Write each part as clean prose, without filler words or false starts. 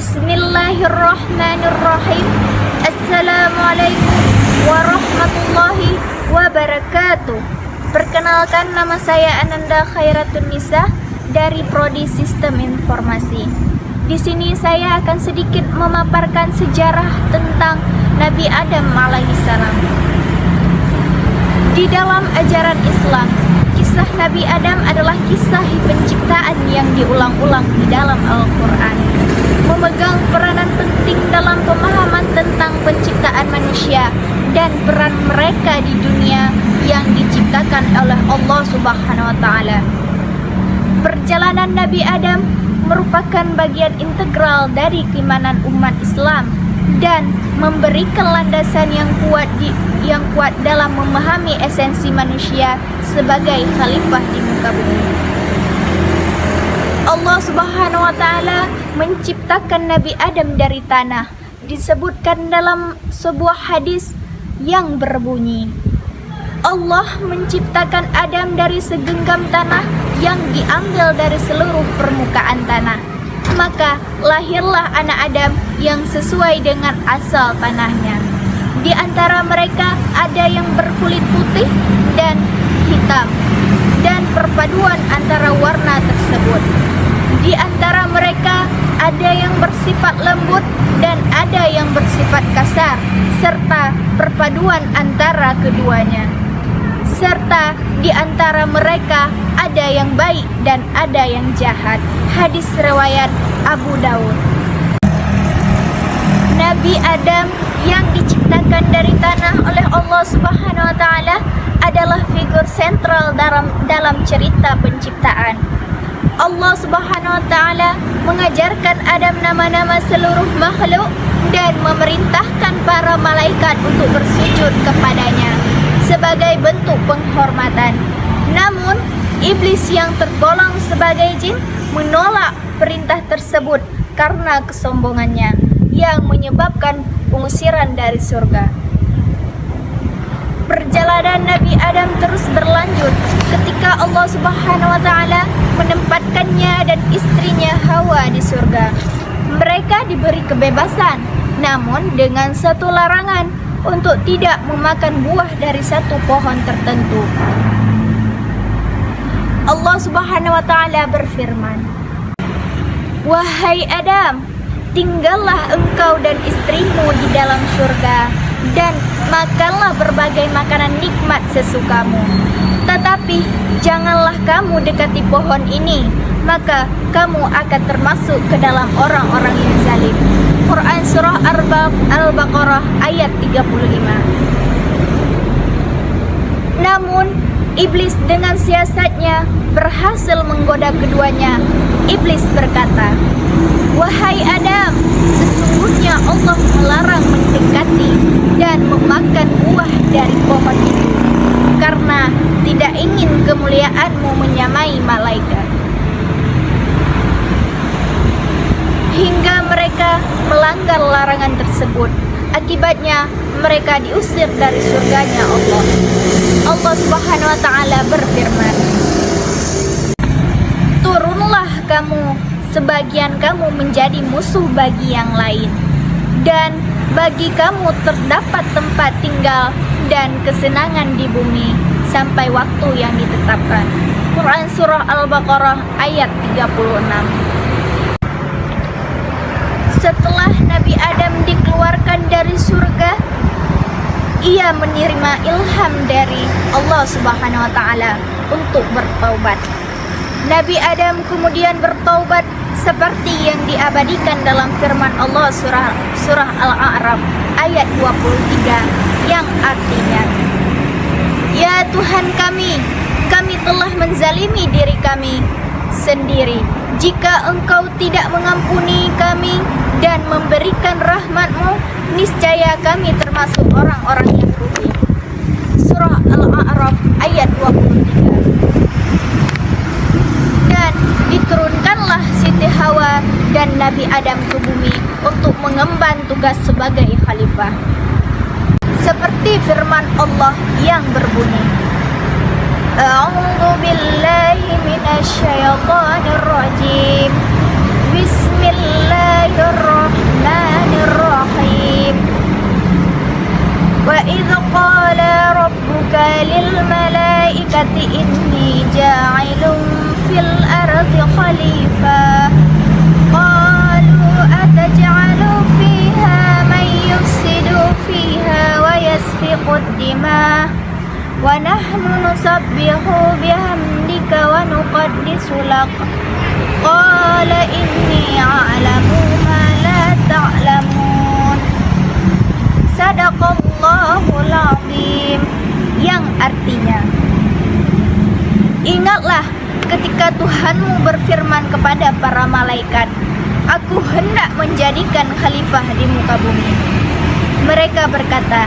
Bismillahirrahmanirrahim. Assalamualaikum warahmatullahi wabarakatuh. Perkenalkan, nama saya Ananda Khairatun Nisa dari Prodi Sistem Informasi. Di sini saya akan sedikit memaparkan sejarah tentang Nabi Adam alaihissalam. Di dalam ajaran Islam, kisah Nabi Adam adalah kisah penciptaan yang diulang-ulang di dalam Al-Quran, memegang peranan penting dalam pemahaman tentang penciptaan manusia dan peran mereka di dunia yang diciptakan oleh Allah Subhanahu wa Ta'ala. Perjalanan Nabi Adam merupakan bagian integral dari keimanan umat Islam dan memberikan landasan yang kuat dalam memahami esensi manusia sebagai khalifah di muka bumi. Allah Subhanahu wa Ta'ala menciptakan Nabi Adam dari tanah. Disebutkan dalam sebuah hadis yang berbunyi, Allah menciptakan Adam dari segenggam tanah yang diambil dari seluruh permukaan tanah. Maka lahirlah anak Adam yang sesuai dengan asal tanahnya. Di antara mereka ada yang berkulit putih dan hitam, dan perpaduan antara warna tersebut. Di antara mereka ada yang bersifat lembut dan ada yang bersifat kasar, serta perpaduan antara keduanya. Serta di antara mereka ada yang baik dan ada yang jahat. Hadis riwayat Abu Daud. Nabi Adam yang diciptakan dari tanah oleh Allah Subhanahu wa Ta'ala adalah figur sentral dalam cerita penciptaan. Allah Subhanahu wa Ta'ala mengajarkan Adam nama-nama seluruh makhluk dan memerintahkan para malaikat untuk bersujud kepadanya sebagai bentuk penghormatan. Namun, iblis yang tergolong sebagai jin menolak perintah tersebut karena kesombongannya yang menyebabkan pengusiran dari surga. Perjalanan Nabi Adam terus berlanjut ketika Allah Subhanahu wa Ta'ala menempatkannya dan istrinya Hawa di surga. Mereka diberi kebebasan, namun dengan satu larangan, untuk tidak memakan buah dari satu pohon tertentu. Allah Subhanahu wa Ta'ala berfirman, "Wahai Adam, tinggallah engkau dan istrimu di dalam surga dan makanlah berbagai makanan nikmat sesukamu. Tetapi janganlah kamu dekati pohon ini, maka kamu akan termasuk ke dalam orang-orang yang zalim." Quran Surah Al-Baqarah ayat 35. Namun, iblis dengan siasatnya berhasil menggoda keduanya. Iblis berkata, "Wahai Adam, sesungguhnya Allah melarang mendekati dan memakan buah dari pohon itu, karena tidak ingin kemuliaanmu menyamai malaikat." Hingga mereka melanggar larangan tersebut. Akibatnya mereka diusir dari surganya Allah. Allah Subhanahu wa Ta'ala berfirman, "Turunlah kamu, sebagian kamu menjadi musuh bagi yang lain, dan bagi kamu terdapat tempat tinggal dan kesenangan di bumi sampai waktu yang ditetapkan." Quran Surah Al-Baqarah ayat 36. Setelah Nabi Adam dikeluarkan dari surga, ia menerima ilham dari Allah Subhanahu wa Ta'ala untuk bertaubat. Nabi Adam kemudian bertaubat seperti yang diabadikan dalam firman Allah surah Al-A'raf ayat 23 yang artinya, "Ya Tuhan kami telah menzalimi diri kami sendiri. Jika Engkau tidak mengampuni kami dan memberikan rahmat-Mu, niscaya kami termasuk orang-orang yang rugi." Surah Al-A'raf ayat 23. Dan diturunkanlah Siti Hawa dan Nabi Adam ke bumi untuk mengemban tugas sebagai khalifah. Seperti firman Allah yang berbunyi, "A'udzu billahi minasy syaithanir rajim. Bismillahirrahmanirrahim. lak qala inni a'lamu ma la ta'lamun. Sadaqallahul azim, yang artinya, ingatlah ketika Tuhanmu berfirman kepada para malaikat, aku hendak menjadikan khalifah di muka bumi. Mereka berkata,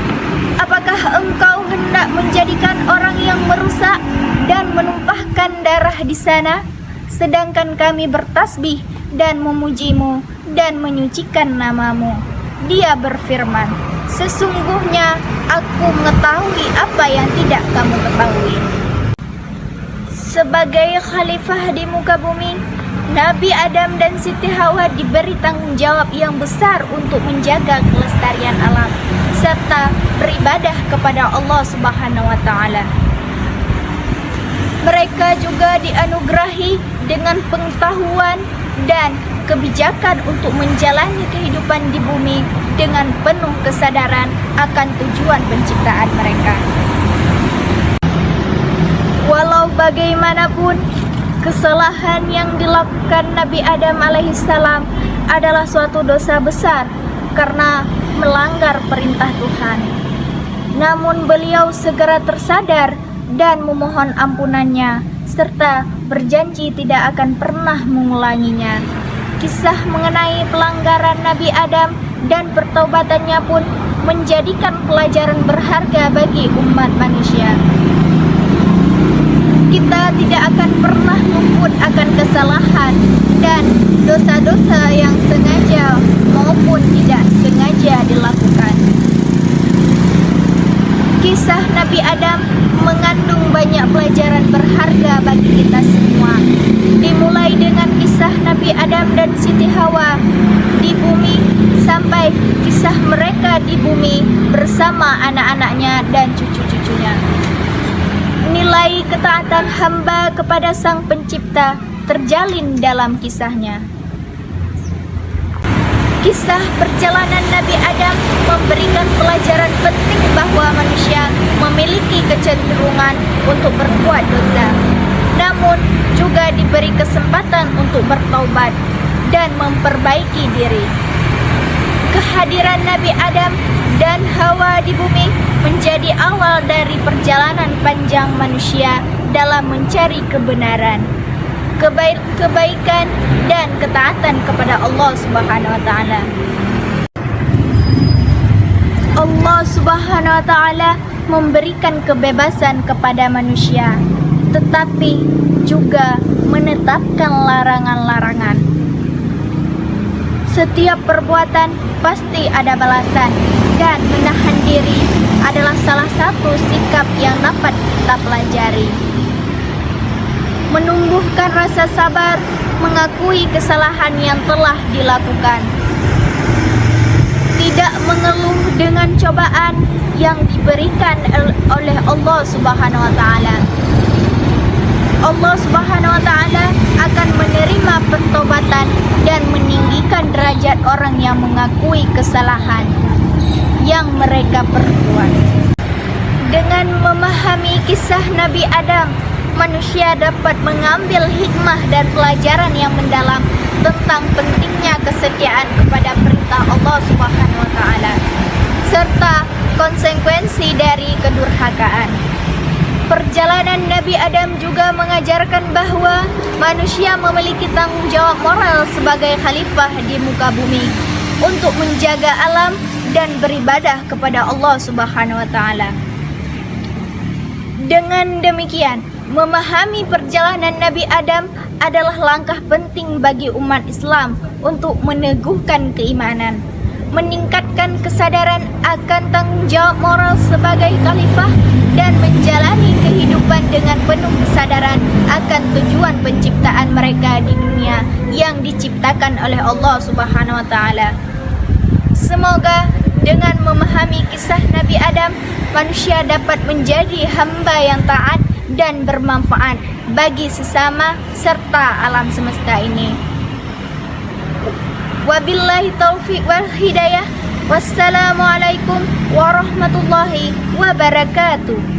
apakah engkau hendak menjadikan orang yang merusak dan menumpahkan darah di sana, sedangkan kami bertasbih dan memujimu dan menyucikan namamu? Dia berfirman, sesungguhnya aku mengetahui apa yang tidak kamu ketahui. Sebagai khalifah di muka bumi, Nabi Adam dan Siti Hawa diberi tanggung jawab yang besar untuk menjaga kelestarian alam serta beribadah kepada Allah Subhanahu wa taala. Mereka juga dianugerahi dengan pengetahuan dan kebijakan untuk menjalani kehidupan di bumi dengan penuh kesadaran akan tujuan penciptaan mereka. Walau bagaimanapun, kesalahan yang dilakukan Nabi Adam alaihissalam adalah suatu dosa besar karena melanggar perintah Tuhan. Namun beliau segera tersadar dan memohon ampunannya serta berjanji tidak akan pernah mengulanginya. Kisah mengenai pelanggaran Nabi Adam dan pertaubatannya pun menjadikan pelajaran berharga bagi umat manusia. Kita tidak akan pernah luput akan kesalahan dan dosa-dosa yang sengaja maupun tidak sengaja dilakukan. Kisah Nabi Adam mengandung banyak pelajaran berharga bagi kita semua. Dimulai dengan kisah Nabi Adam dan Siti Hawa di bumi sampai kisah mereka di bumi bersama anak-anaknya dan cucu-cucunya. Nilai ketaatan hamba kepada Sang Pencipta terjalin dalam kisahnya. Kisah perjalanan Nabi Adam memberikan pelajaran penting bahwa manusia memiliki kecenderungan untuk berbuat dosa, namun juga diberi kesempatan untuk bertaubat dan memperbaiki diri. Kehadiran Nabi Adam dan Hawa di bumi menjadi awal dari perjalanan panjang manusia dalam mencari kebenaran, kebaikan dan ketaatan kepada Allah Subhanahu wa taala. Allah Subhanahu wa taala memberikan kebebasan kepada manusia, tetapi juga menetapkan larangan-larangan. Setiap perbuatan pasti ada balasan, dan menahan diri adalah salah satu sikap yang dapat kita pelajari. Menumbuhkan rasa sabar, mengakui kesalahan yang telah dilakukan. Tidak mengeluh dengan cobaan yang diberikan oleh Allah Subhanahu wa taala. Allah Subhanahu wa taala akan menerima pertobatan dan meninggikan derajat orang yang mengakui kesalahan yang mereka perbuat. Dengan memahami kisah Nabi Adam, manusia dapat mengambil hikmah dan pelajaran yang mendalam tentang pentingnya kesetiaan kepada perintah Allah Subhanahu wa taala serta konsekuensi dari kedurhakaan. Perjalanan Nabi Adam juga mengajarkan bahwa manusia memiliki tanggung jawab moral sebagai khalifah di muka bumi untuk menjaga alam dan beribadah kepada Allah Subhanahu wa taala. Dengan demikian, memahami perjalanan Nabi Adam adalah langkah penting bagi umat Islam untuk meneguhkan keimanan, meningkatkan kesadaran akan tanggung jawab moral sebagai khalifah, dan menjalani kehidupan dengan penuh kesadaran akan tujuan penciptaan mereka di dunia yang diciptakan oleh Allah Subhanahu wa taala. Semoga dengan memahami kisah Nabi Adam, manusia dapat menjadi hamba yang taat dan bermanfaat bagi sesama serta alam semesta ini. Wabillahi taufiq wal hidayah. Wassalamualaikum warahmatullahi wabarakatuh.